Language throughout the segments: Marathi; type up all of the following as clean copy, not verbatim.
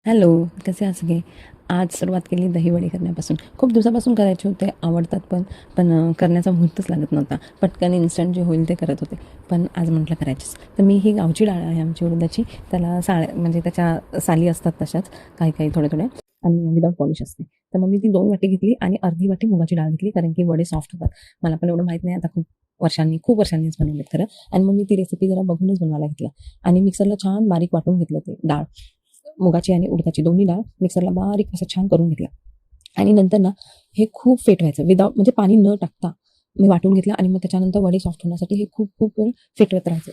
हॅलो, कसे आहात सगळे? आज सुरुवात केली दहीवडे करण्यापासून. खूप दिवसापासून करायचे होते, आवडतात पण करण्याचा मुहूर्तच लागत नव्हता. पटकन इन्स्टंट जे होईल ते करत होते. पण आज म्हटलं करायचीच. तर मी ही गावची डाळ आहे आमची उडदाची. त्याला म्हणजे त्याच्या साली असतात तशाच काही थोड्या आणि विदाऊट पॉलिश असते. तर मग मी ती 2 वाटी घेतली आणि अर्धी वाटी मुगाची डाळ घेतली, कारण की वडे सॉफ्ट होतात. मला पण एवढं माहीत नाही, आता खूप वर्षांनीच बनवलेत खरं. आणि मग मी ती रेसिपी जरा बघूनच बनवायला घेतलं आणि मिक्सरला छान बारीक वाटून घेतलं ते डाळ. मुगाची आणि उडदाची दोन्ही डाळ मिक्सरला बारीक असं छान करून घेतलं आणि नंतर ना हे खूप फेटवायचं विदाऊट म्हणजे पाणी न टाकता मी वाटून घेतलं आणि मग त्याच्यानंतर वडे सॉफ्ट होण्यासाठी हे खूप खूप वेळ फेटवत राहायचं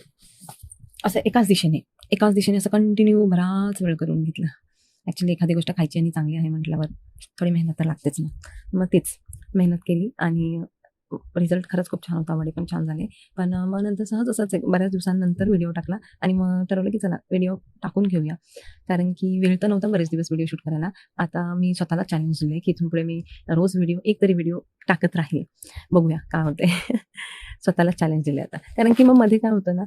असं एकाच दिशेने असं कंटिन्यू बराच वेळ करून घेतलं. ॲक्च्युली एखादी गोष्ट खायची आणि चांगली आहे म्हटल्यावर थोडी मेहनत तर लागतेच ना. मग तेच मेहनत केली आणि रिझल्ट खरंच खूप छान होता. वडे पण छान झाले. पण मग नंतर सहज असंच एक बऱ्याच दिवसांनंतर व्हिडिओ टाकला आणि मग ठरवलं की चला व्हिडिओ टाकून घेऊया. कारण की वेळ तर नव्हता बरेच दिवस व्हिडिओ शूट करायला. आता मी स्वतःला चॅलेंज दिले की इथून पुढे मी रोज एक तरी व्हिडिओ टाकत राहील. बघूया काय होतंय. स्वतःला चॅलेंज दिले आता. कारण की मग मध्ये काय होतं ना,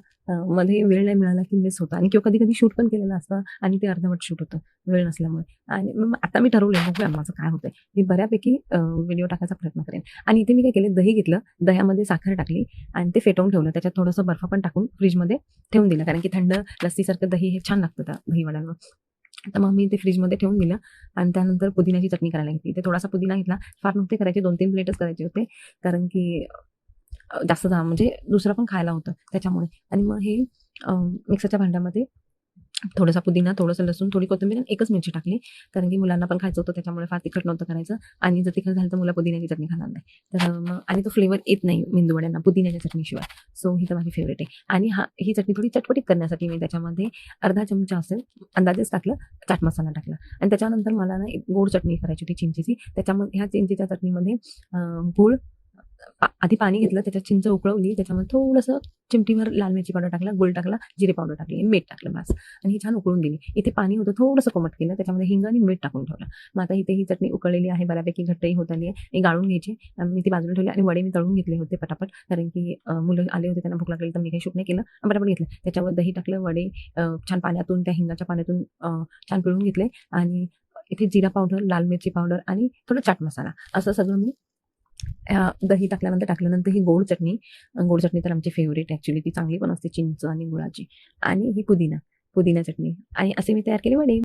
मध्ये वेळ नाही मिळाला की मिस होतं आणि किंवा कधी-कधी शूट पण केलेलं असतं आणि ते अर्धवट शूट होतं वेळ नसल्यामुळे. आणि मग आता मी ठरवलंय बघूया माझं काय होतंय. मी बऱ्यापैकी व्हिडिओ टाकायचा प्रयत्न करेन. आणि इथे मी काय केलं, दही घेतलं, दह्यामध्ये साखर टाकली आणि ते फेटवून ठेवलं. त्याच्यात थोडंसं बर्फ पण टाकून फ्रीजमध्ये ठेवून दिलं. कारण की थंड लस्सीसारखं दही हे छान लागतं त्या दहीवड्यांवर. तर मग मी ते फ्रीजमध्ये ठेवून दिलं आणि त्यानंतर पुदिन्याची चटणी करायला घेतली. ते थोडासा पुदिना घेतला. फार नव्हते करायचे, 2-3 प्लेटच करायचे होते. कारण की जास्त म्हणजे दुसरं पण खायला होतं त्याच्यामुळे. आणि मग हे मिक्सरच्या भांड्यामध्ये थोडासा पुदिना, थोडंसं लसूण, थोडी कोथिंबीर आणि एकच मिरची टाकली. कारण की मुलांना पण खायचं होतं त्याच्यामुळे फार तिखट नव्हतं करायचं आणि जर तिखट झालं तर मुलं पुदिन्याची चटणी खाणार नाही. तर मग आणि तो फ्लेवर येत नाही मेंदूवड्यांना पुदिन्याच्या चटणीशिवाय. सो ही तर माझी फेव्हरेट आहे. आणि ही चटणी थोडी चटपटीत करण्यासाठी मी त्याच्यामध्ये अर्धा चमचा असेल अंदाजेच टाकलं, चाट मसाला टाकला आणि त्याच्यानंतर मला ना एक गोड चटणी करायची होती चिंचेची. त्याच्यामध्ये ह्या चिंचेच्या चटणीमध्ये गूळ आधी पाणी घेतलं, त्याच्यात चिंच उकळवली, त्याच्यामध्ये थोडंसं चिमटीभर लाल मिरची पावडर टाकला, गूळ टाकला, जिरे पावडर टाकली, मीठ टाकलं बस आणि ही छान उकळून दिली. इथे पाणी होतं थोडंसं कोमट केलं, त्याच्यामध्ये हिंग आणि मीठ टाकून ठेवलं. मग आता इथे ही चटणी उकळलेली आहे, बऱ्यापैकी घट्टही होत आली आहे. ही गाळून घ्यायची. मी ती बाजूला ठेवली आणि वडे मी तळून घेतले होते पटापट. कारण की मुलं आले होते, त्यांना भूक लागली, तर मी काही शूट नाही केलं. पटापट घेतलं. त्याच्यावर दही टाकलं, वडे छान पाण्यातून त्या हिंगाच्या पाण्यातून छान पिळून घेतले आणि इथे जिरा पावडर, लाल मिरची पावडर आणि थोडं चाट मसाला असं सगळं मी दही टाकल्यानंतर ही गोड चटणी तर आमची फेव्हरेट ॲक्च्युली ती चांगली पण असते चिंच आणि गुळाची आणि ही पुदिना चटणी आणि असे मी तयार केले वडे.